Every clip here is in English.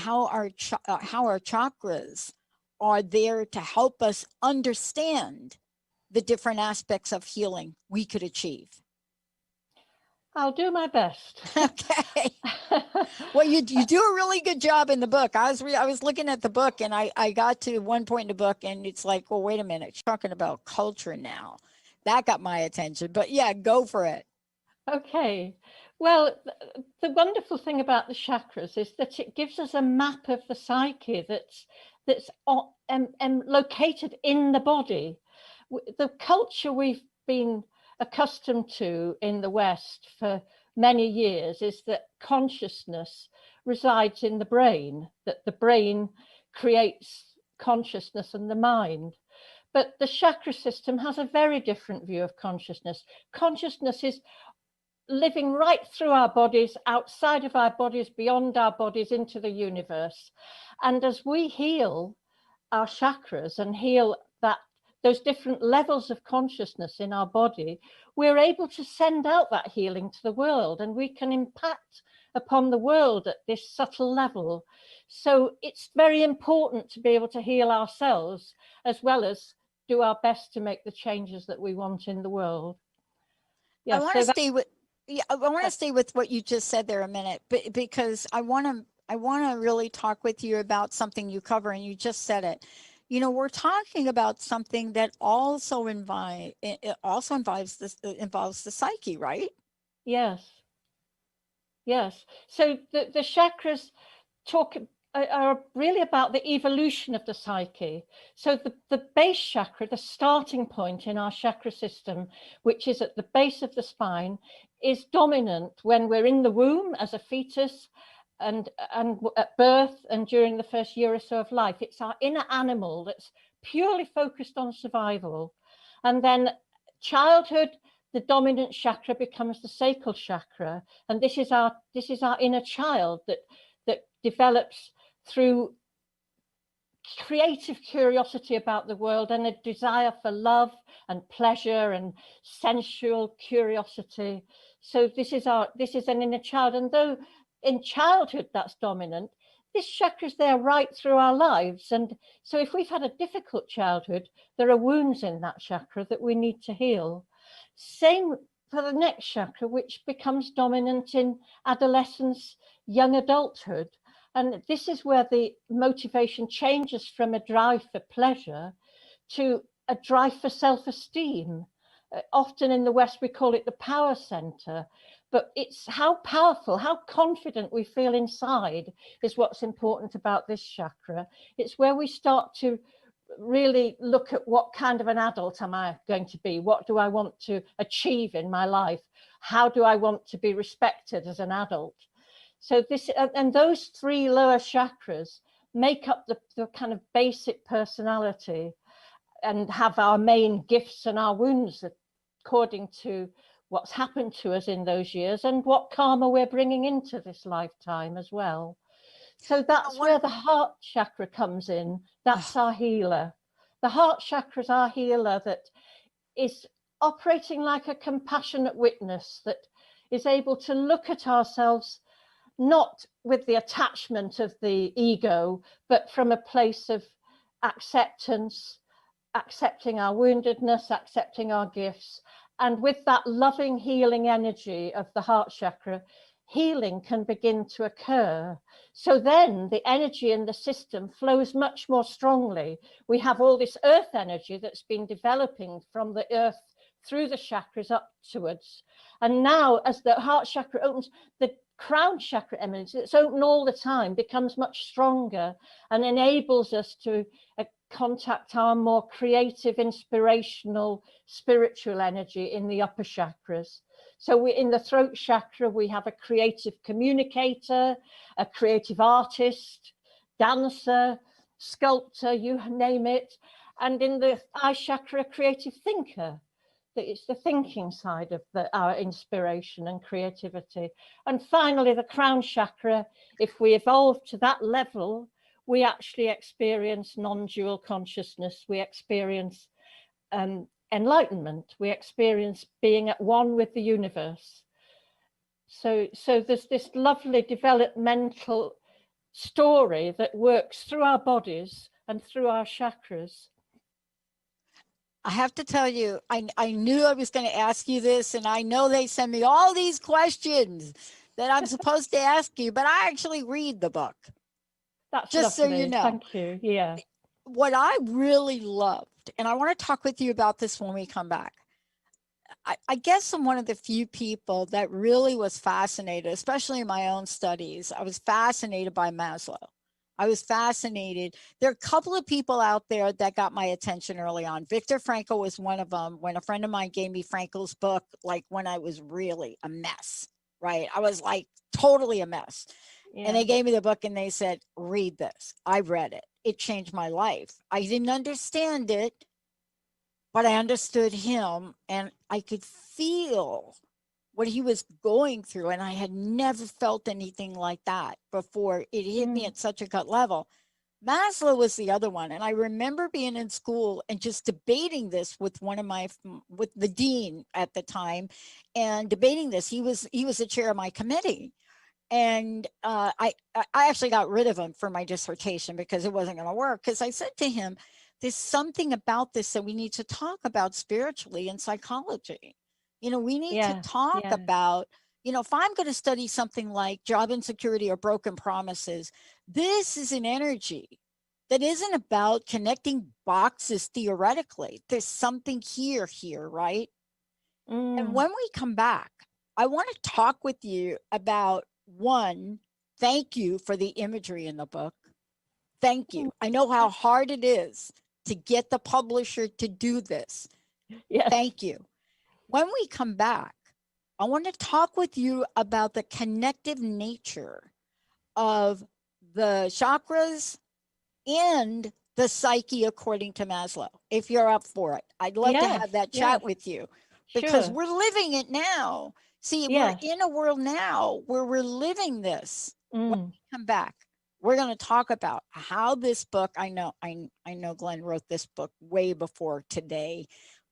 how our chakras are there to help us understand the different aspects of healing we could achieve. I'll do my best. Okay. Well, you do a really good job in the book. I was looking at the book, and I got to one point in the book, and it's like, well, wait a minute, she's talking about culture now. That got my attention. But yeah, go for it. Okay. Well, the wonderful thing about the chakras is that it gives us a map of the psyche that's located in the body. The culture we've been accustomed to in the West for many years is that consciousness resides in the brain, that the brain creates consciousness and the mind. But the chakra system has a very different view of consciousness. Consciousness is living right through our bodies, outside of our bodies, beyond our bodies, into the universe. And as we heal our chakras and heal those different levels of consciousness in our body, we're able to send out that healing to the world, and we can impact upon the world at this subtle level. So it's very important to be able to heal ourselves as well as do our best to make the changes that we want in the world. Yeah, I want to stay with what you just said there a minute, but because I want to really talk with you about something you cover, and you just said it. You know, we're talking about something that also involves the psyche, right? Yes. So the chakras are really about the evolution of the psyche. So the base chakra, the starting point in our chakra system, which is at the base of the spine, is dominant when we're in the womb as a fetus, and at birth and during the first year or so of life. It's our inner animal that's purely focused on survival. And then childhood, the dominant chakra becomes the sacral chakra. And this is our inner child that develops through creative curiosity about the world and a desire for love and pleasure and sensual curiosity. So this is an inner child. And though in childhood that's dominant, this chakra is there right through our lives. And so if we've had a difficult childhood, there are wounds in that chakra that we need to heal. Same for the next chakra, which becomes dominant in adolescence, young adulthood. And this is where the motivation changes from a drive for pleasure to a drive for self-esteem. Often in the West, we call it the power center. But it's how powerful, how confident we feel inside is what's important about this chakra. It's where we start to really look at what kind of an adult am I going to be? What do I want to achieve in my life? How do I want to be respected as an adult? So this, and those three lower chakras make up the kind of basic personality and have our main gifts and our wounds according to what's happened to us in those years and what karma we're bringing into this lifetime as well. So that's where the heart chakra comes in. That's our healer. The heart chakra is our healer that is operating like a compassionate witness that is able to look at ourselves not with the attachment of the ego, but from a place of acceptance, accepting our woundedness, accepting our gifts. And with that loving, healing energy of the heart chakra, healing can begin to occur. So then the energy in the system flows much more strongly. We have all this earth energy that's been developing from the earth through the chakras upwards. And now as the heart chakra opens, the crown chakra emanates, it's open all the time, becomes much stronger and enables us to contact our more creative, inspirational, spiritual energy in the upper chakras. So in the throat chakra, we have a creative communicator, a creative artist, dancer, sculptor, you name it. And in the eye chakra, a creative thinker. It's the thinking side of our inspiration and creativity. And finally, the crown chakra, if we evolve to that level, we actually experience non-dual consciousness. We experience enlightenment. We experience being at one with the universe. So there's this lovely developmental story that works through our bodies and through our chakras. I have to tell you, I knew I was going to ask you this, and I know they send me all these questions that I'm supposed to ask you, but I actually read the book. That's just lovely. So you know. Thank you. Yeah. What I really loved, and I want to talk with you about this when we come back. I guess I'm one of the few people that really was fascinated, especially in my own studies. I was fascinated by Maslow. I was fascinated. There are a couple of people out there that got my attention early on. Viktor Frankl was one of them. When a friend of mine gave me Frankl's book, like when I was really a mess, right? I was like totally a mess. Yeah. And they gave me the book and they said, read this. I read it. It changed my life. I didn't understand it, but I understood him and I could feel what he was going through. And I had never felt anything like that before. It hit me at such a gut level. Maslow was the other one. And I remember being in school and just debating this with with the dean at the time and debating this. He was the chair of my committee. And I actually got rid of him for my dissertation because it wasn't going to work. Because I said to him, there's something about this that we need to talk about spiritually in psychology. We need to talk about, if I'm going to study something like job insecurity or broken promises, this is an energy that isn't about connecting boxes theoretically. There's something here, right? And when we come back, I want to talk with you about one, thank you for the imagery in the book. Thank you. I know how hard it is to get the publisher to do this. Yes. Thank you. When we come back, I want to talk with you about the connective nature of the chakras and the psyche according to Maslow. If you're up for it, I'd love to have that chat with you because we're living it now. See, we're in a world now where we're living this. When we come back, we're going to talk about how this book, I know Glen wrote this book way before today,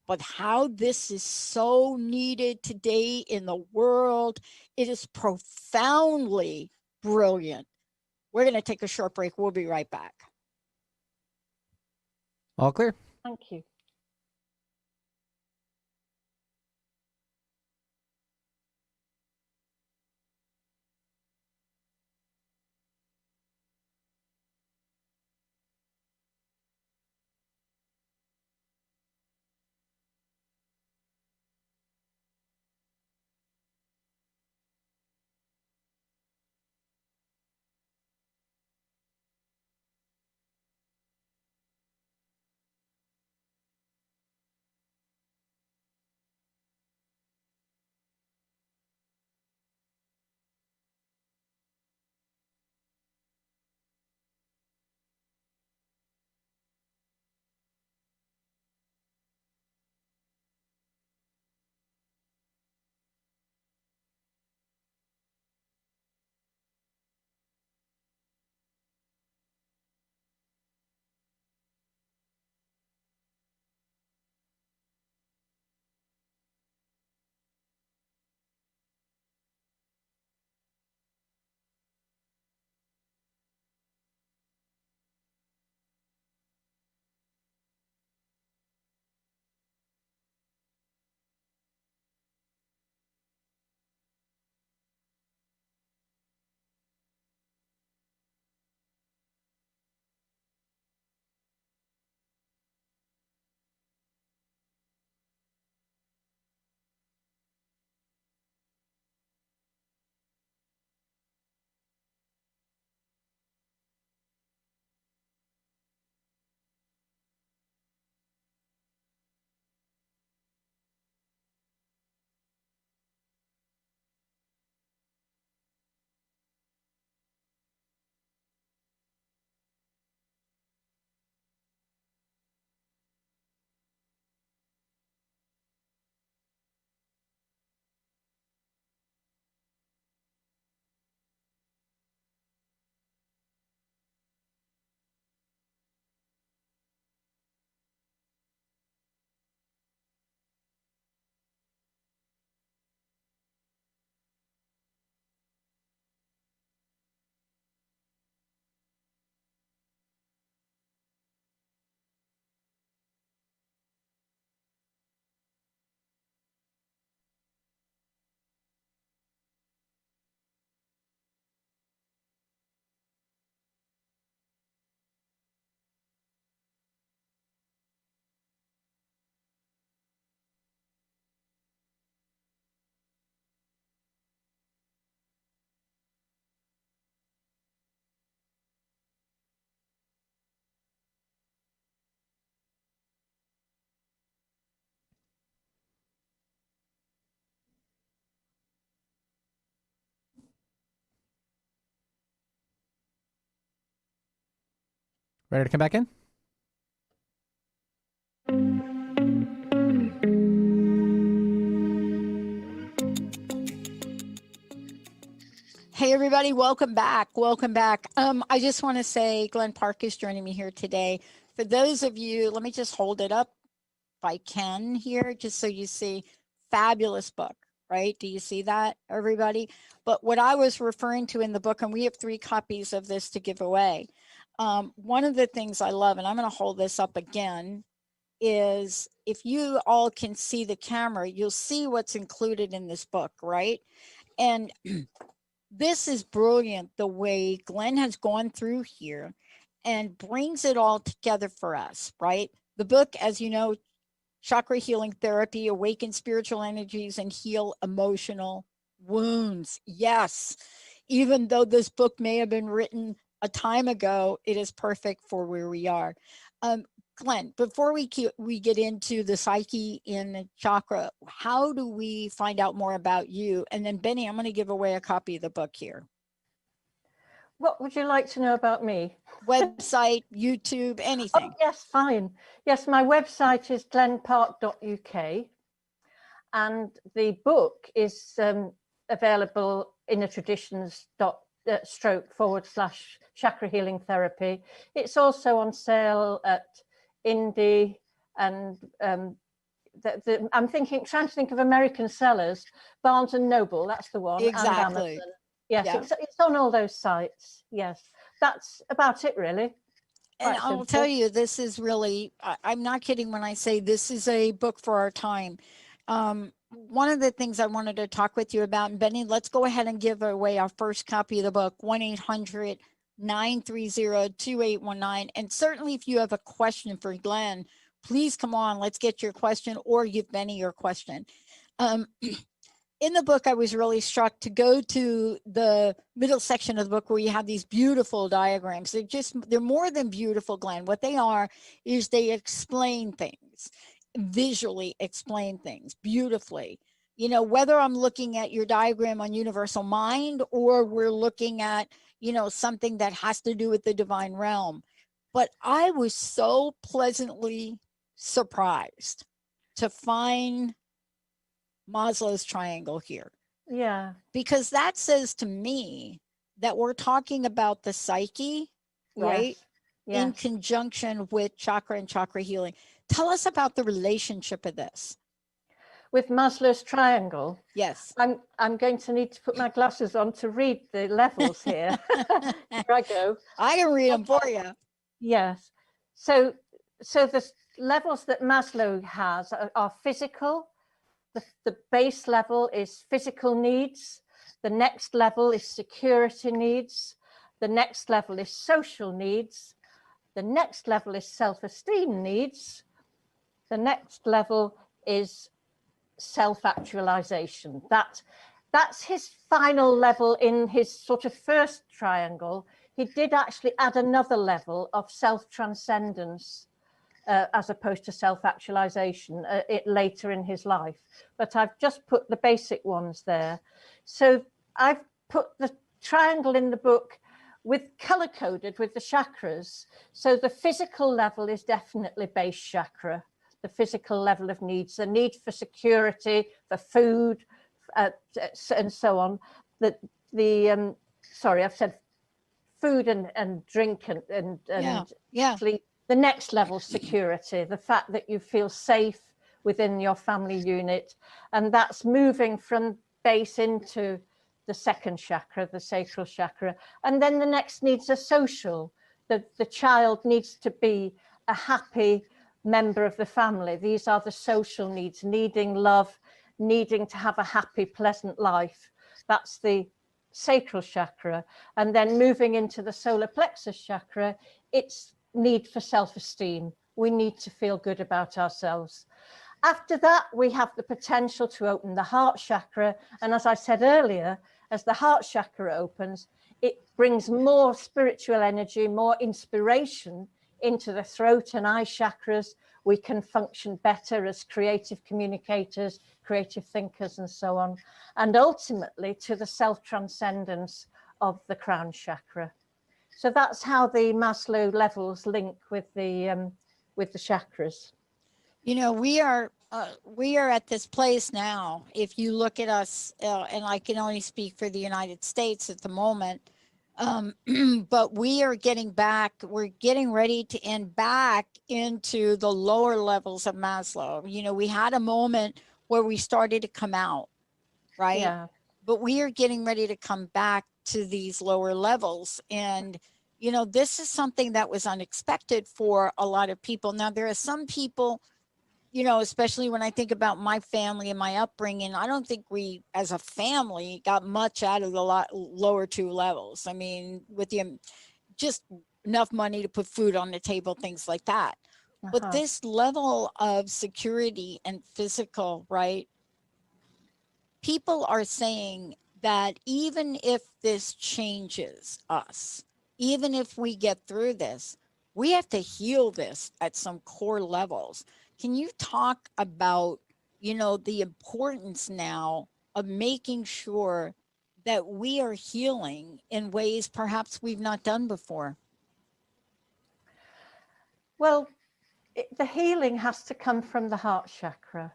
but how this is so needed today in the world. It is profoundly brilliant. We're going to take a short break. We'll be right back. All clear. Thank you. Ready to come back in? Hey, everybody, welcome back. Welcome back. I just want to say Glen Park is joining me here today. For those of you, let me just hold it up if I can here, just so you see. Fabulous book, right? Do you see that, everybody? But what I was referring to in the book, and we have 3 copies of this to give away. One of the things I love, and I'm going to hold this up again, is if you all can see the camera, you'll see what's included in this book, right? And this is brilliant, the way Glen has gone through here and brings it all together for us, right? The book, as you know, Chakra Healing Therapy, Awaken Spiritual Energies and Heal Emotional Wounds. Yes, even though this book may have been written a time ago, it is perfect for where we are. Glen, before we get into the psyche in the chakra, how do we find out more about you? And then Benny, I'm going to give away a copy of the book here. What would you like to know about me? Website, YouTube, anything. Oh, yes, fine. Yes, my website is glenpark.uk, and the book is available in a traditions.stroke/chakra healing therapy. It's also on sale at Indie, and I'm trying to think of American sellers. Barnes and Noble, that's the one. Exactly. And Amazon. Yes, yeah. It's on all those sites. Yes, that's about it, really. And I'll tell you, this is really, I'm not kidding when I say this is a book for our time. One of the things I wanted to talk with you about, and Benny, let's go ahead and give away our first copy of the book, 1-800-930-2819. And certainly if you have a question for Glen, please come on, let's get your question, or give Benny your question. In the book, I was really struck to go to the middle section of the book where you have these beautiful diagrams. They're more than beautiful, Glen. What they are is they explain things, visually explain things beautifully. You know, whether I'm looking at your diagram on universal mind, or we're looking at, you know, something that has to do with the divine realm. But I was so pleasantly surprised to find Maslow's triangle here. Yeah. Because that says to me that we're talking about the psyche, right? Yes. In conjunction with chakra and chakra healing. Tell us about the relationship of this. With Maslow's triangle? Yes. I'm going to need to put my glasses on to read the levels here. Here I go. I can read them for you. Yes. So the levels that Maslow has are physical. The base level is physical needs. The next level is security needs. The next level is social needs. The next level is self-esteem needs. The next level is self-actualization. That's his final level in his sort of first triangle. He did actually add another level of self-transcendence as opposed to self-actualization later in his life. But I've just put the basic ones there. So I've put the triangle in the book with color-coded with the chakras. So the physical level is definitely base chakra, the physical level of needs, the need for security, for food, and so on. Sorry, I've said food and drink and sleep. The next level, security, the fact that you feel safe within your family unit. And that's moving from base into the second chakra, the sacral chakra. And then the next needs are social. The child needs to be a happy member of the family. These are the social needs, needing love, needing to have a happy, pleasant life. That's the sacral chakra. And then moving into the solar plexus chakra, it's need for self-esteem. We need to feel good about ourselves. After that, we have the potential to open the heart chakra. And as I said earlier, as the heart chakra opens, it brings more spiritual energy, more inspiration into the throat and eye chakras. We can function better as creative communicators, creative thinkers, and so on. And ultimately to the self-transcendence of the crown chakra. So that's how the Maslow levels link with the chakras. You know, we are at this place now. If you look at us, and I can only speak for the United States at the moment, but we are getting back. We're getting ready to end back into the lower levels of Maslow. You know, we had a moment where we started to come out, right? Yeah. But we are getting ready to come back to these lower levels. And, you know, this is something that was unexpected for a lot of people. Now, there are some people, you know, especially when I think about my family and my upbringing, I don't think we as a family got much out of the lower two levels. I mean, with the just enough money to put food on the table, things like that. But this level of security and physical, right? People are saying that even if this changes us, even if we get through this, we have to heal this at some core levels. Can you talk about, you know, the importance now of making sure that we are healing in ways perhaps we've not done before? Well, the healing has to come from the heart chakra.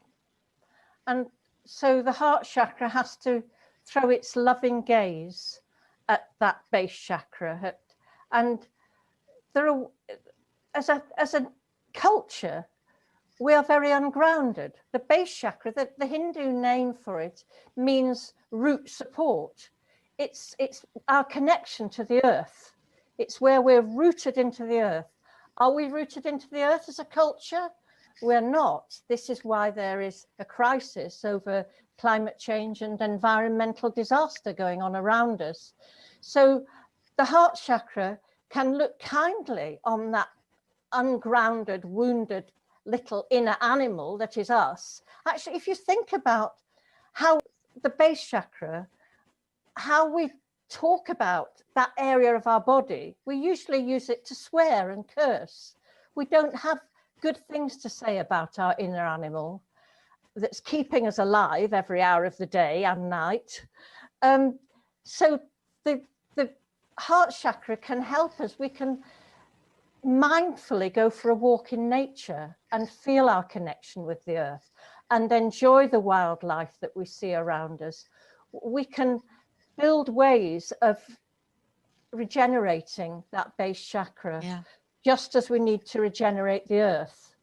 And so the heart chakra has to throw its loving gaze at that base chakra. And there are, as a culture, we are very ungrounded. The base chakra, the Hindu name for it, means root support. It's our connection to the earth. It's where we're rooted into the earth. Are we rooted into the earth as a culture? We're not. This is why there is a crisis over climate change and environmental disaster going on around us. So the heart chakra can look kindly on that ungrounded, wounded little inner animal that is us. Actually, if you think about how the base chakra, how we talk about that area of our body, we usually use it to swear and curse. We don't have good things to say about our inner animal that's keeping us alive every hour of the day and night. So the heart chakra can help us. We can mindfully go for a walk in nature and feel our connection with the earth and enjoy the wildlife that we see around us. We can build ways of regenerating that base chakra, just as we need to regenerate the earth.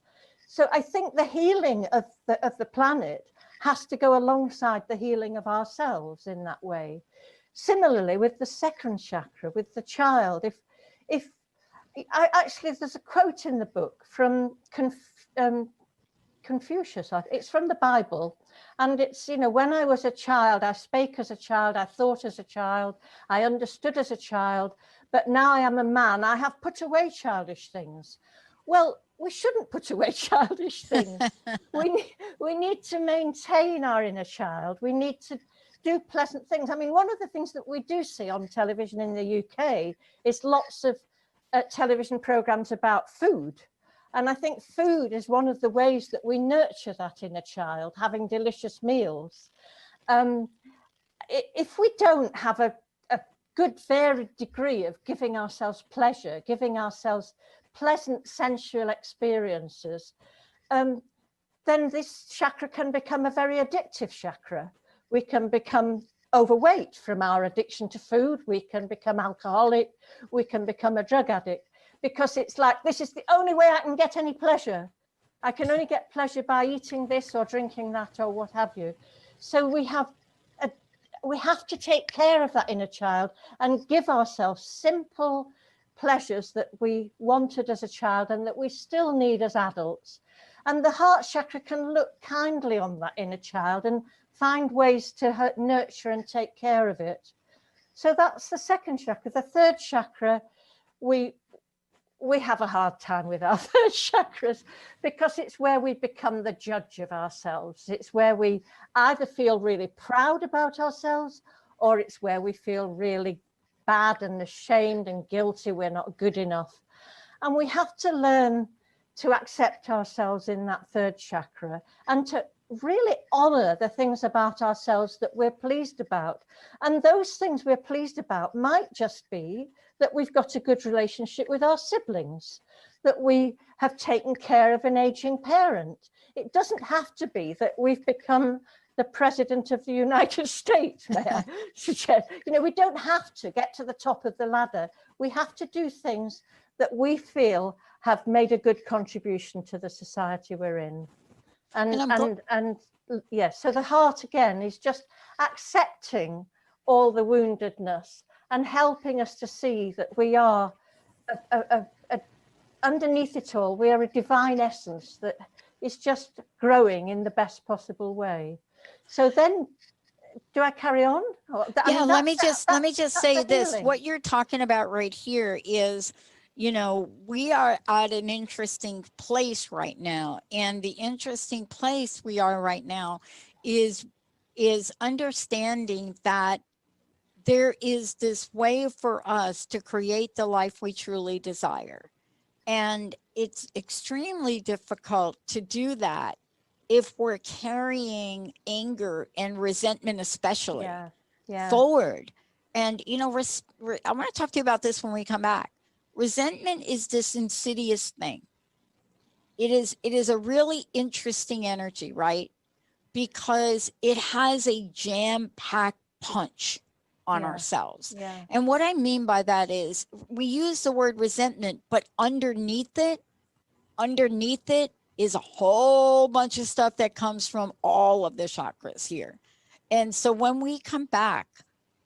So I think the healing of the planet has to go alongside the healing of ourselves in that way. Similarly, with the second chakra, with the child, if actually, there's a quote in the book from Confucius. It's from the Bible. And it's, you know, when I was a child, I spake as a child, I thought as a child, I understood as a child, but now I am a man, I have put away childish things. Well, we shouldn't put away childish things. we need to maintain our inner child. We need to do pleasant things. I mean, one of the things that we do see on television in the UK is lots of television programs about food. And I think food is one of the ways that we nurture that inner child, having delicious meals. If we don't have a good varied degree of giving ourselves pleasure, giving ourselves pleasant sensual experiences, then this chakra can become a very addictive chakra. We can become overweight from our addiction to food. We can become alcoholic. We can become a drug addict, because it's like, this is the only way I can get any pleasure. I can only get pleasure by eating this or drinking that or what have you. So we have to take care of that inner child and give ourselves simple pleasures that we wanted as a child and that we still need as adults. And the heart chakra can look kindly on that inner child and find ways to nurture and take care of it. So that's the second chakra. The third chakra, we have a hard time with our third chakras, because it's where we become the judge of ourselves. It's where we either feel really proud about ourselves, or it's where we feel really bad and ashamed and guilty we're not good enough. And we have to learn to accept ourselves in that third chakra and to really honor the things about ourselves that we're pleased about. And those things we're pleased about might just be that we've got a good relationship with our siblings, that we have taken care of an aging parent. It doesn't have to be that we've become the president of the United States, may I suggest. You know, we don't have to get to the top of the ladder. We have to do things that we feel have made a good contribution to the society we're in. And yes, so the heart again is just accepting all the woundedness and helping us to see that we are underneath it all, we are a divine essence that is just growing in the best possible way. So then, do I carry on? Yeah, let me just say this. What you're talking about right here is, you know, we are at an interesting place right now. And the interesting place we are right now is understanding that there is this way for us to create the life we truly desire. And it's extremely difficult to do that if we're carrying anger and resentment, especially forward. And, you know, I want to talk to you about this when we come back. Resentment is this insidious thing. It is a really interesting energy, right? Because it has a jam-packed punch on ourselves. And what I mean by that is we use the word resentment, but underneath it is a whole bunch of stuff that comes from all of the chakras here. And so when we come back,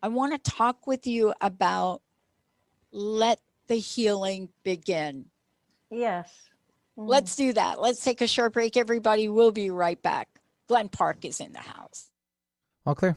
I want to talk with you about let the healing begin. Yes. Let's do that. Let's take a short break, everybody. We'll be right back. Glen Park is in the house. All clear.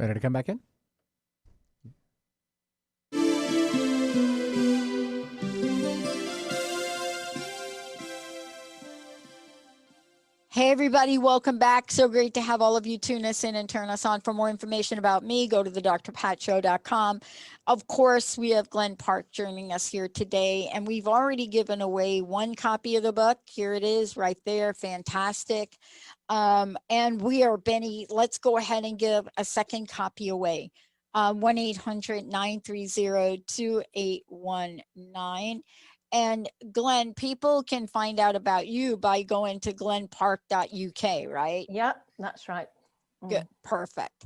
Ready to come back in? Hey, everybody, welcome back. So great to have all of you tune us in and turn us on. For more information about me, go to the drpatshow.com. Of course, we have Glen Park joining us here today, and we've already given away one copy of the book. Here it is right there. Fantastic. And we are, Benny, let's go ahead and give a second copy away. 1-800-930-2819. And Glen, people can find out about you by going to glenpark.uk, right? Yeah, that's right. Good, perfect.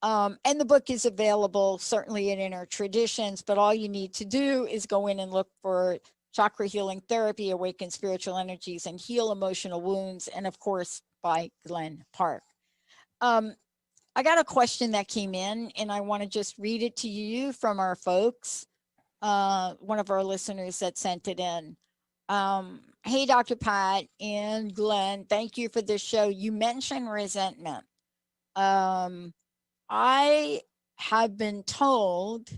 And the book is available certainly in Inner Traditions, but all you need to do is go in and look for Chakra Healing Therapy, Awaken Spiritual Energies, and Heal Emotional Wounds, and of course, by Glen Park. I got a question that came in, and I want to just read it to you from our folks. One of our listeners that sent it in. Hey, Dr. Pat and Glen, thank you for this show. You mentioned resentment. I have been told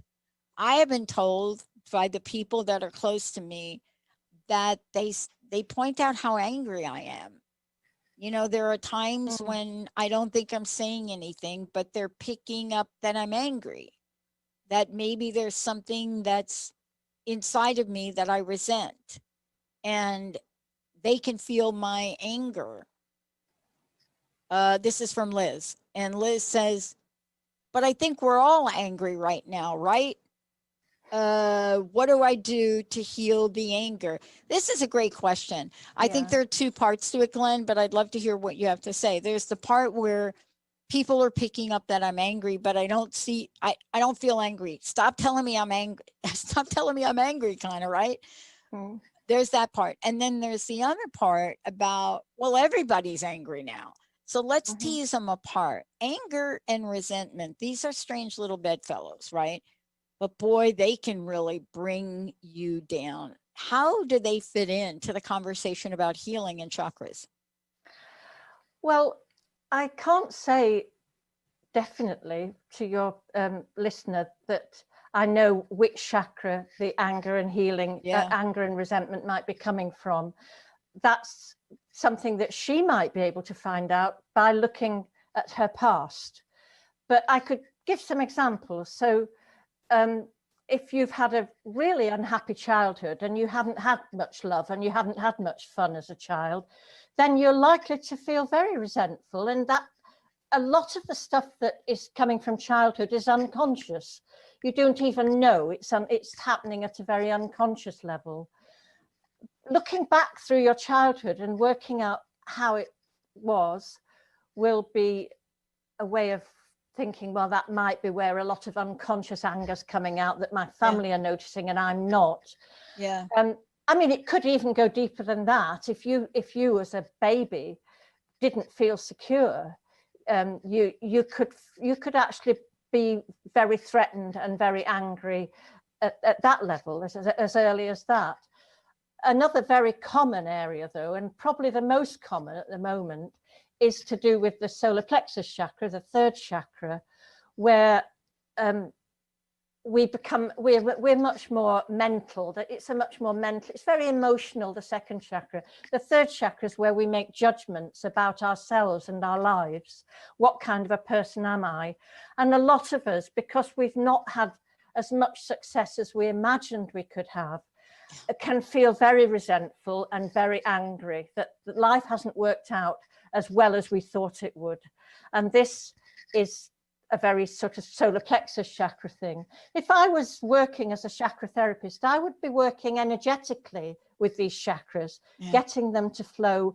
by the people that are close to me that they point out how angry I am. You know, there are times when I don't think I'm saying anything, but they're picking up that I'm angry, that maybe there's something that's inside of me that I resent, and they can feel my anger. This is from Liz, and Liz says, but I think we're all angry right now, right? What do I do to heal the anger? This is a great question. I think there are two parts to it, Glen, but I'd love to hear what you have to say. There's the part where people are picking up that I'm angry, but I don't feel angry. Stop telling me I'm angry. Stop telling me I'm angry, kind of, right? There's that part. And then there's the other part about, well, everybody's angry now. So let's tease them apart. Anger and resentment, these are strange little bedfellows, right? But boy, they can really bring you down. How do they fit into the conversation about healing and chakras? Well, I can't say definitely to your listener that I know which chakra the anger and healing, anger and resentment might be coming from. That's something that she might be able to find out by looking at her past. But I could give some examples. So if you've had a really unhappy childhood and you haven't had much love and you haven't had much fun as a child, then you're likely to feel very resentful, and that a lot of the stuff that is coming from childhood is unconscious. You don't even know it's happening at a very unconscious level. Looking back through your childhood and working out how it was will be a way of thinking, well, that might be where a lot of unconscious anger's coming out that my family are noticing and I'm not. Yeah. I mean, it could even go deeper than that. If you as a baby didn't feel secure, you could actually be very threatened and very angry at that level as early as that. Another very common area, though, and probably the most common at the moment, is to do with the solar plexus chakra, the third chakra, where we're much more mental. It's a much more mental, it's very emotional, the second chakra. The third chakra is where we make judgments about ourselves and our lives. What kind of a person am I? And a lot of us, because we've not had as much success as we imagined we could have, can feel very resentful and very angry that life hasn't worked out as well as we thought it would. And this is a very sort of solar plexus chakra thing. If I was working as a chakra therapist, I would be working energetically with these chakras, getting them to flow,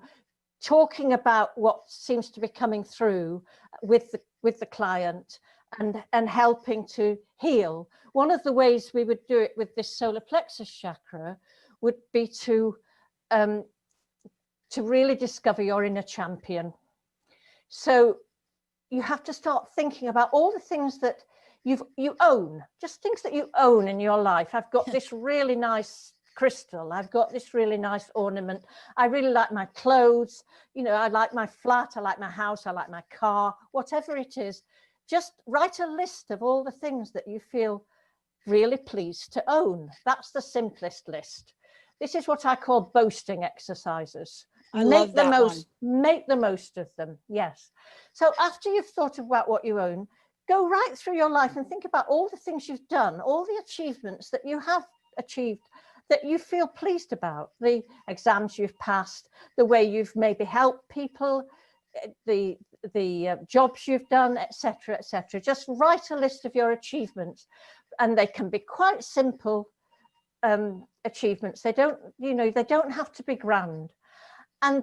talking about what seems to be coming through with the client, and helping to heal. One of the ways we would do it with this solar plexus chakra would be to really discover your inner champion. So you have to start thinking about all the things that you own, just things that you own in your life. I've got this really nice crystal. I've got this really nice ornament. I really like my clothes. You know, I like my flat. I like my house. I like my car. Whatever it is, just write a list of all the things that you feel really pleased to own. That's the simplest list. This is what I call boasting exercises. Make the most of them. Yes. So after you've thought about what you own, go right through your life and think about all the things you've done, all the achievements that you have achieved that you feel pleased about, the exams you've passed, the way you've maybe helped people, the jobs you've done, etc., etc. Just write a list of your achievements, and they can be quite simple achievements. They don't, they don't have to be grand. And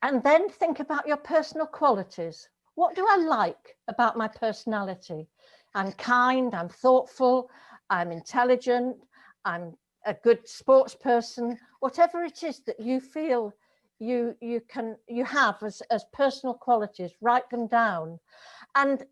then think about your personal qualities. What do I like about my personality? I'm kind, I'm thoughtful, I'm intelligent, I'm a good sports person. Whatever it is that you feel you have as personal qualities, write them down. And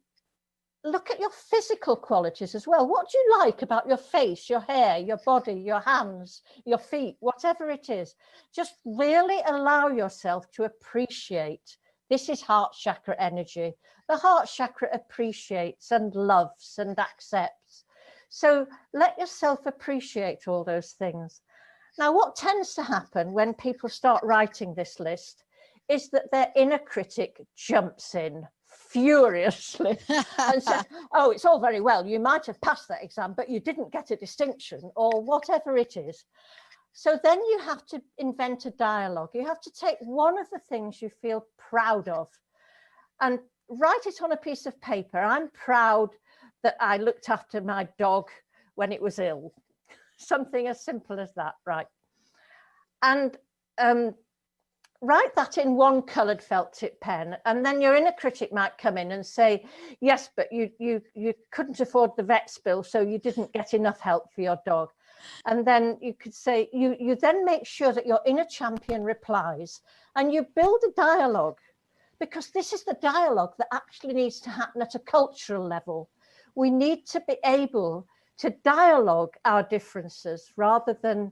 look at your physical qualities as well. What do you like about your face, your hair, your body, your hands, your feet, whatever it is? Just really allow yourself to appreciate. This is heart chakra energy. The heart chakra appreciates and loves and accepts. So let yourself appreciate all those things. Now, what tends to happen when people start writing this list is that their inner critic jumps in furiously and says, oh, it's all very well, you might have passed that exam, but you didn't get a distinction, or whatever it is. So then you have to invent a dialogue. You have to take one of the things you feel proud of and write it on a piece of paper. I'm proud that I looked after my dog when it was ill. Something as simple as that, right? And write that in one coloured felt tip pen, and then your inner critic might come in and say, yes, but you couldn't afford the vet's bill, so you didn't get enough help for your dog. And then you could say, you then make sure that your inner champion replies, and you build a dialogue, because this is the dialogue that actually needs to happen at a cultural level. We need to be able to dialogue our differences rather than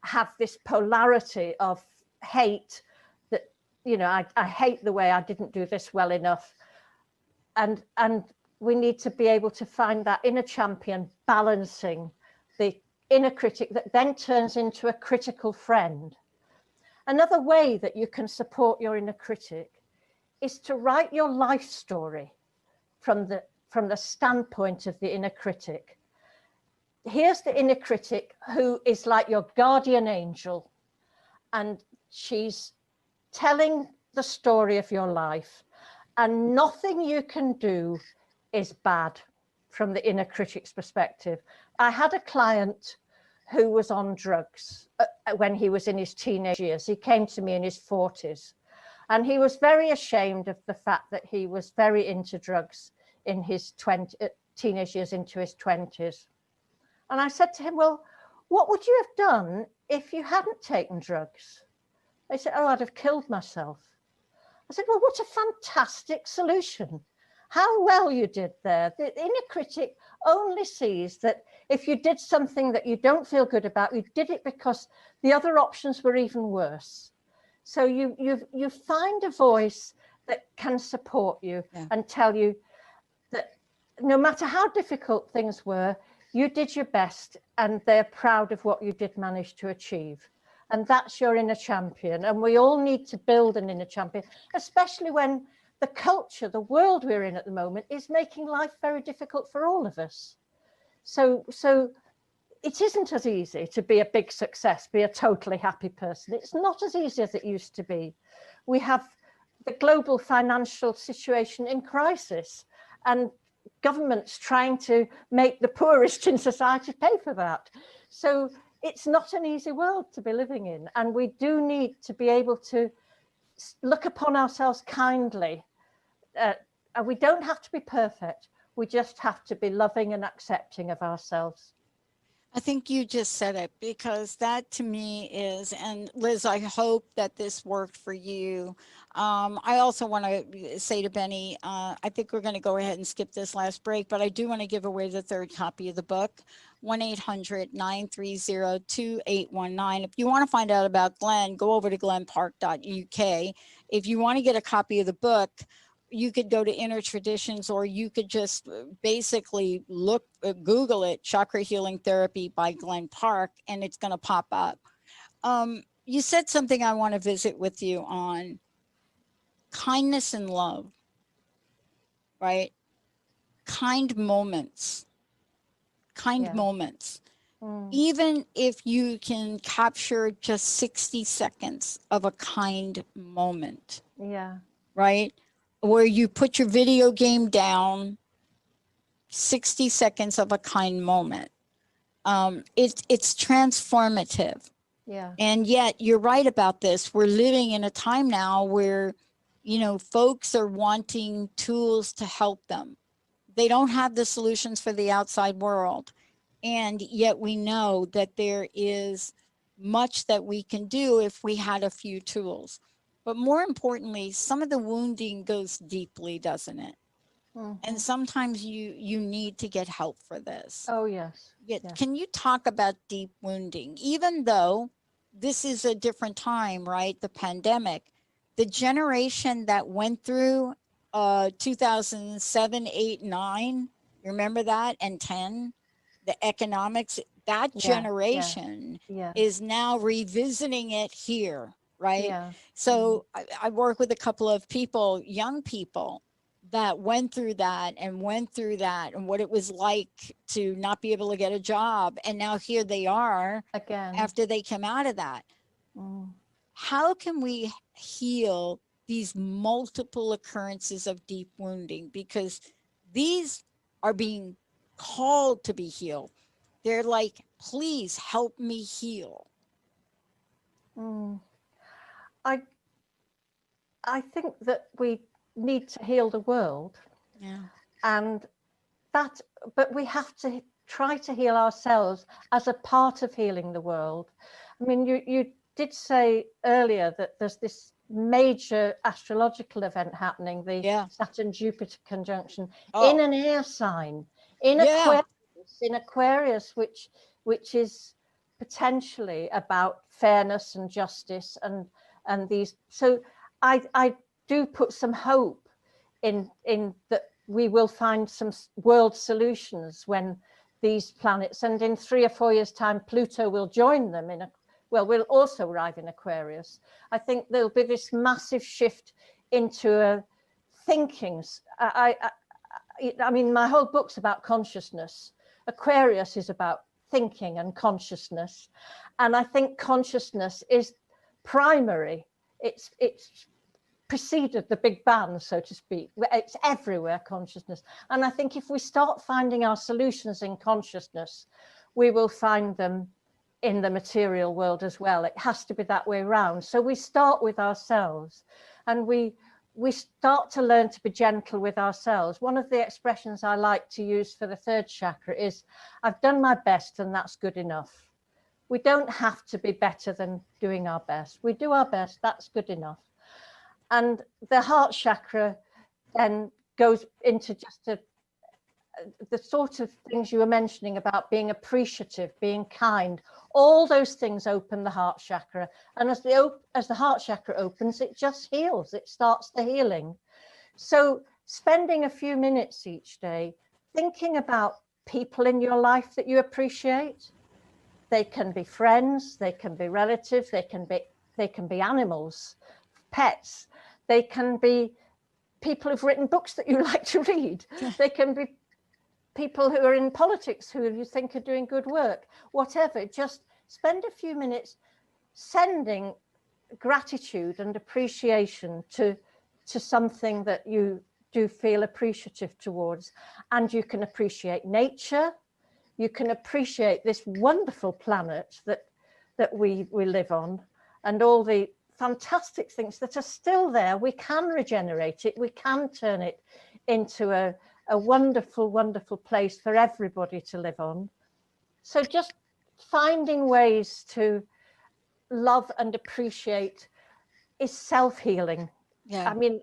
have this polarity of hate that, I hate the way I didn't do this well enough. And we need to be able to find that inner champion balancing the inner critic that then turns into a critical friend. Another way that you can support your inner critic is to write your life story from the standpoint of the inner critic. Here's the inner critic who is like your guardian angel, and she's telling the story of your life, and nothing you can do is bad from the inner critic's perspective. I had a client who was on drugs when he was in his teenage years. He came to me in his 40s, and he was very ashamed of the fact that he was very into drugs in his teenage years into his 20s. And I said to him, well, what would you have done if you hadn't taken drugs? They said, oh, I'd have killed myself. I said, well, what a fantastic solution. How well you did there. The inner critic only sees that if you did something that you don't feel good about, you did it because the other options were even worse. So you find a voice that can support you and tell you that no matter how difficult things were, you did your best, and they're proud of what you did manage to achieve. And that's your inner champion. And we all need to build an inner champion, especially when the culture, the world we're in at the moment, is making life very difficult for all of us. So it isn't as easy to be a big success, be a totally happy person. It's not as easy as it used to be. We have the global financial situation in crisis, and governments trying to make the poorest in society pay for that. So it's not an easy world to be living in. And we do need to be able to look upon ourselves kindly. And we don't have to be perfect. We just have to be loving and accepting of ourselves. I think you just said it, because that to me is, and Liz, I hope that this worked for you. I also want to say to Benny, I think we're going to go ahead and skip this last break, but I do want to give away the third copy of the book, 1-800-930-2819. If you want to find out about Glen, go over to glenpark.uk. If you want to get a copy of the book, you could go to Inner Traditions, or you could just basically Google it, Chakra Healing Therapy by Glen Park, and it's going to pop up. You said something I want to visit with you on: kindness and love, right? Kind moments. Even if you can capture just 60 seconds of a kind moment. Yeah. Right? Where you put your video game down, 60 seconds of a kind moment. It's transformative. Yeah. And yet you're right about this. We're living in a time now where, folks are wanting tools to help them. They don't have the solutions for the outside world. And yet we know that there is much that we can do if we had a few tools. But more importantly, some of the wounding goes deeply, doesn't it? And sometimes you need to get help for this. Oh, yes. Can you talk about deep wounding? Even though this is a different time, right? The pandemic, the generation that went through 2007, 8, 9, you remember that? And 10, the economics, that generation is now revisiting it here, right? Yeah. So I work with a couple of people, young people, that went through that and what it was like to not be able to get a job. And now here they are again after they came out of that. How can we heal these multiple occurrences of deep wounding? Because these are being called to be healed. They're like, please help me heal. I think that we need to heal the world. Yeah. But we have to try to heal ourselves as a part of healing the world. I mean, you did say earlier that there's this major astrological event happening, the Saturn-Jupiter conjunction, in an air sign, in Aquarius, which is potentially about fairness and justice and these. So I do put some hope in that we will find some world solutions when these planets, and in 3 or 4 years' time, Pluto will join them we'll also arrive in Aquarius. I think there'll be this massive shift into thinkings. I mean, my whole book's about consciousness. Aquarius is about thinking and consciousness. And I think consciousness is primary. It's preceded the Big Bang, so to speak. It's everywhere, consciousness. And I think if we start finding our solutions in consciousness, we will find them in the material world as well. It has to be that way around. So we start with ourselves, and we start to learn to be gentle with ourselves. One of the expressions I like to use for the third chakra is, I've done my best and that's good enough. We don't have to be better than doing our best. We do our best, that's good enough. And the heart chakra then goes into just the sort of things you were mentioning about being appreciative, being kind. All those things open the heart chakra. And as the heart chakra opens, it just heals. It starts the healing. So spending a few minutes each day thinking about people in your life that you appreciate. They can be friends, they can be relatives, they can be animals, pets. They can be people who've written books that you like to read. They can be people who are in politics who you think are doing good work, whatever. Just spend a few minutes sending gratitude and appreciation to something that you do feel appreciative towards. And you can appreciate nature. You can appreciate this wonderful planet that we live on, and all the fantastic things that are still there. We can regenerate it. We can turn it into a wonderful, wonderful place for everybody to live on. So just finding ways to love and appreciate is self-healing. Yeah. I mean,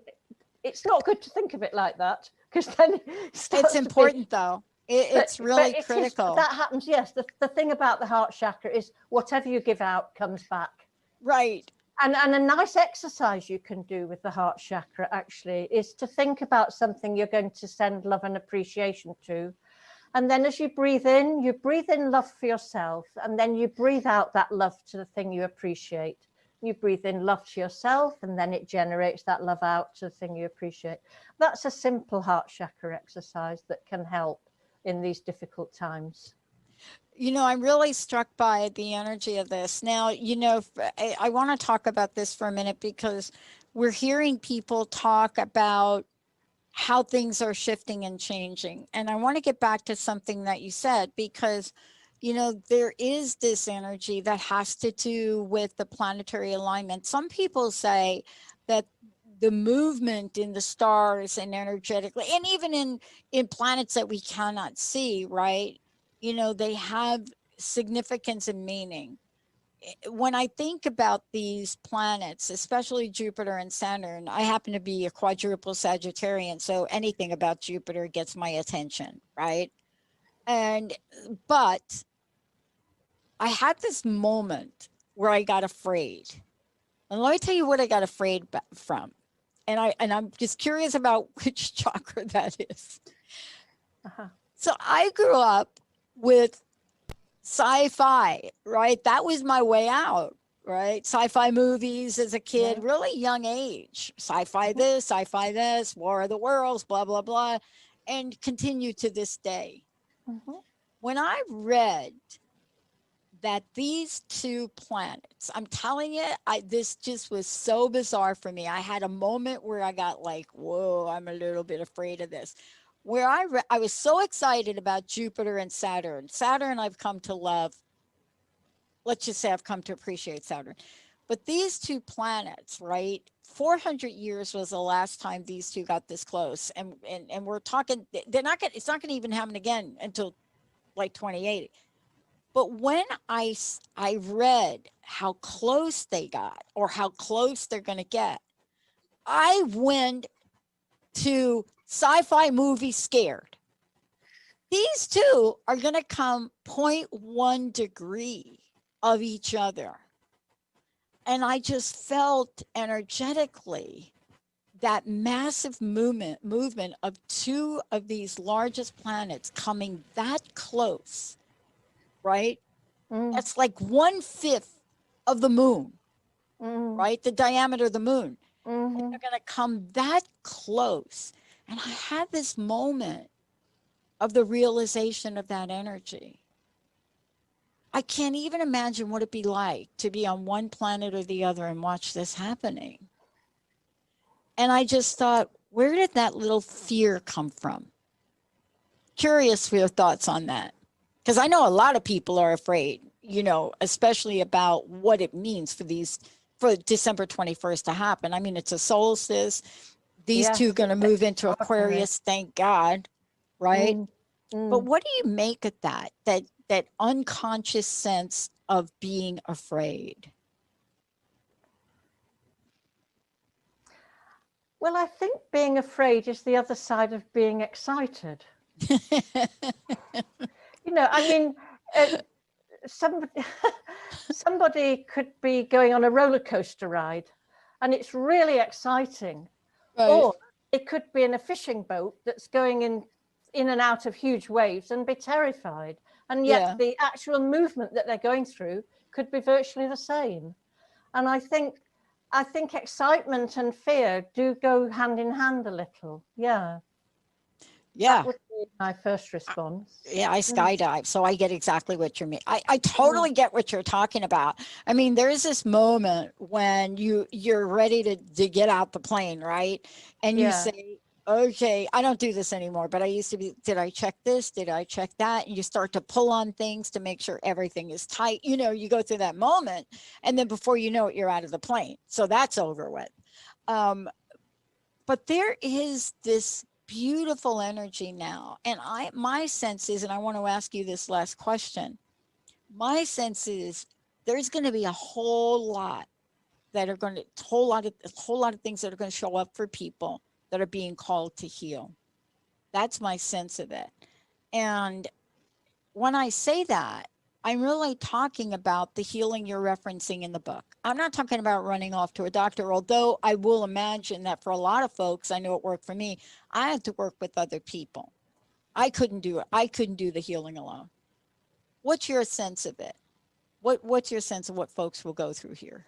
it's not good to think of it like that, because then it's important though. It's really critical. That happens, yes. The thing about the heart chakra is whatever you give out comes back. Right. And a nice exercise you can do with the heart chakra actually is to think about something you're going to send love and appreciation to. And then as you breathe in love for yourself, and then you breathe out that love to the thing you appreciate. You breathe in love to yourself, and then it generates that love out to the thing you appreciate. That's a simple heart chakra exercise that can help in these difficult times. You know, I'm really struck by the energy of this. Now, you know, I want to talk about this for a minute because we're hearing people talk about how things are shifting and changing. And I want to get back to something that you said, because, you know, there is this energy that has to do with the planetary alignment. Some people say that the movement in the stars and energetically, and even in planets that we cannot see, right? You know, they have significance and meaning. When I think about these planets, especially Jupiter and Saturn, I happen to be a quadruple Sagittarian, so anything about Jupiter gets my attention, right? But I had this moment where I got afraid. And let me tell you what I got afraid from. And I'm just curious about which chakra that is. Uh-huh. So I grew up with sci-fi, right? That was my way out, right? Sci-fi movies as a kid, Yeah. really young age. Sci-fi this, War of the Worlds, blah, blah, blah, and continue to this day. Mm-hmm. When I read that these two planets, I'm telling you, this just was so bizarre for me. I had a moment where I got like, whoa, I'm a little bit afraid of this. Where I was so excited about Jupiter and Saturn. Saturn I've come to love. Let's just say I've come to appreciate Saturn. But these two planets, right? 400 years was the last time these two got this close. And we're talking, it's not going to even happen again until like 2080. But when I read how close they got, or how close they're going to get, I went to sci-fi movie scared. These two are going to come 0.1 degree of each other. And I just felt energetically that massive movement of two of these largest planets coming that close, right? That's like 1/5 of the moon, right? The diameter of the moon. And they're going to come that close. And I had this moment of the realization of that energy. I can't even imagine what it'd be like to be on one planet or the other and watch this happening. And I just thought, where did that little fear come from? Curious for your thoughts on that. Because I know a lot of people are afraid, you know, especially about what it means for December 21st to happen. I mean, it's a solstice. These two are going to move into Aquarius, thank God, right? But what do you make of that unconscious sense of being afraid? Well, I think being afraid is the other side of being excited. You know, I mean, somebody could be going on a roller coaster ride and it's really exciting. Right. Or it could be in a fishing boat that's going in and out of huge waves and be terrified. And yet the actual movement that they're going through could be virtually the same. And I think excitement and fear do go hand in hand a little. Yeah. Yeah. That would be my first response. Yeah, I skydive, so I get exactly what you mean. I totally get what you're talking about. I mean, there is this moment when you're ready to get out the plane, right? And you say, okay, I don't do this anymore, but I used to be, did I check this? Did I check that? And you start to pull on things to make sure everything is tight. You know, you go through that moment, and then before you know it, you're out of the plane. So that's over with. But there is this beautiful energy now. And my sense is, and I want to ask you this last question. My sense is there's going to be a whole lot a whole lot of things that are going to show up for people that are being called to heal. That's my sense of it. And when I say that, I'm really talking about the healing you're referencing in the book. I'm not talking about running off to a doctor, although I will imagine that for a lot of folks, I know it worked for me. I had to work with other people. I couldn't do it. I couldn't do the healing alone. What's your sense of it? What's your sense of what folks will go through here?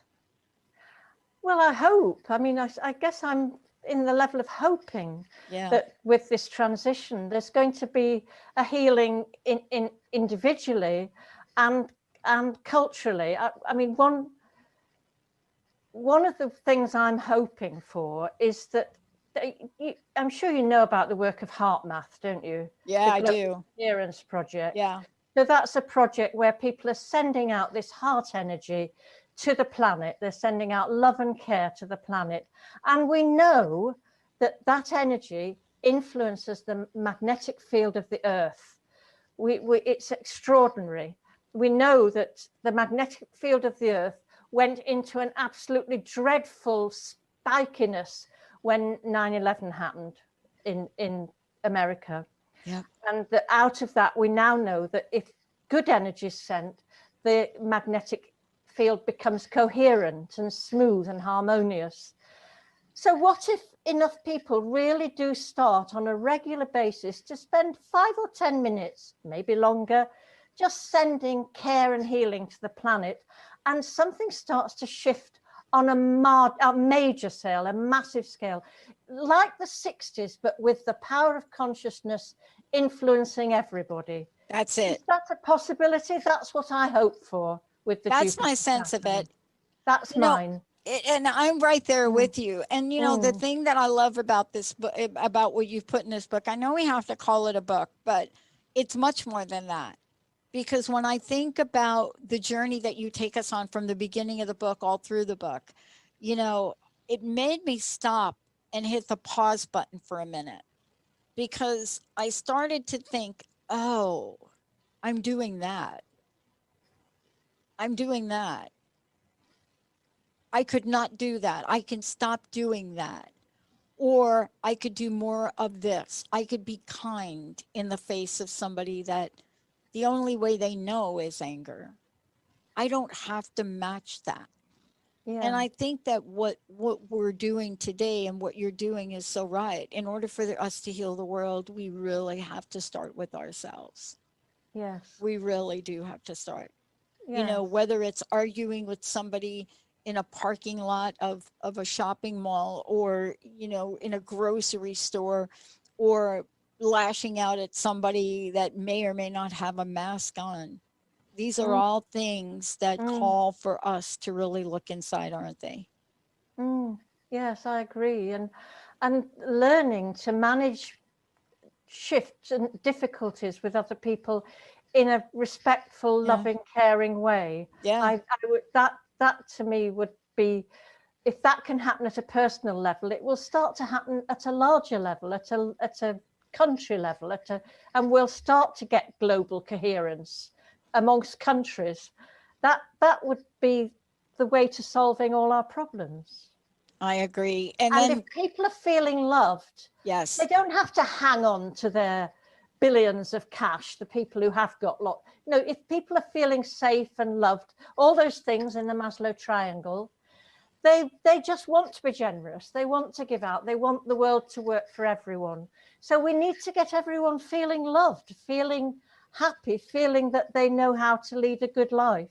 Well, I hope. I mean, I guess I'm in the level of hoping that with this transition, there's going to be a healing in individually and culturally. I mean, one of the things I'm hoping for is that I'm sure you know about the work of HeartMath, don't you? Yeah, I do. Coherence Project. Yeah. So that's a project where people are sending out this heart energy to the planet. They're sending out love and care to the planet. And we know that that energy influences the magnetic field of the Earth. It's extraordinary. We know that the magnetic field of the Earth went into an absolutely dreadful spikiness when 9/11 happened in America. Yeah. And that out of that, we now know that if good energy is sent, the magnetic field becomes coherent and smooth and harmonious. So what if enough people really do start on a regular basis to spend 5 or 10 minutes, maybe longer, just sending care and healing to the planet, and something starts to shift on a major scale, a massive scale, like the 60s, but with the power of consciousness influencing everybody. That's it. Is that a possibility? That's what I hope for with the That's my sense of it. That's mine. And I'm right there with you. And, the thing that I love about this book, about what you've put in this book, I know we have to call it a book, but it's much more than that. Because when I think about the journey that you take us on from the beginning of the book all through the book, it made me stop and hit the pause button for a minute, because I started to think, oh, I'm doing that. I'm doing that. I could not do that. I can stop doing that. Or I could do more of this. I could be kind in the face of somebody that the only way they know is anger. I don't have to match that. Yeah. And I think that what we're doing today and what you're doing is so right. In order for us to heal the world, we really have to start with ourselves. Yes. We really do have to start. Yes. Whether it's arguing with somebody in a parking lot of a shopping mall, or, in a grocery store, or lashing out at somebody that may or may not have a mask on. These are all things that call for us to really look inside, aren't they? Yes, I agree. And learning to manage shifts and difficulties with other people in a respectful, loving, caring way. Yeah. That to me would be, if that can happen at a personal level, it will start to happen at a larger level, at a country level, and we'll start to get global coherence amongst countries. That would be the way to solving all our problems. I agree. And then, if people are feeling loved, yes, they don't have to hang on to their billions of cash, the people who have got lots. If people are feeling safe and loved, all those things in the Maslow triangle, they just want to be generous. They want to give out. They want the world to work for everyone. So we need to get everyone feeling loved, feeling happy, feeling that they know how to lead a good life.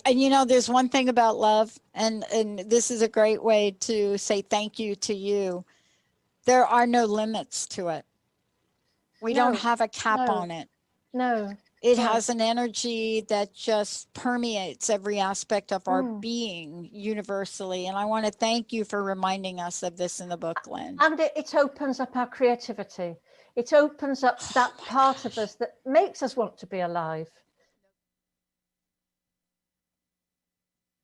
And there's one thing about love, and this is a great way to say thank you to you. There are no limits to it. We don't have a cap on it. No. It has an energy that just permeates every aspect of our being universally. And I want to thank you for reminding us of this in the book, Glen. And it opens up our creativity. It opens up that part of us that makes us want to be alive.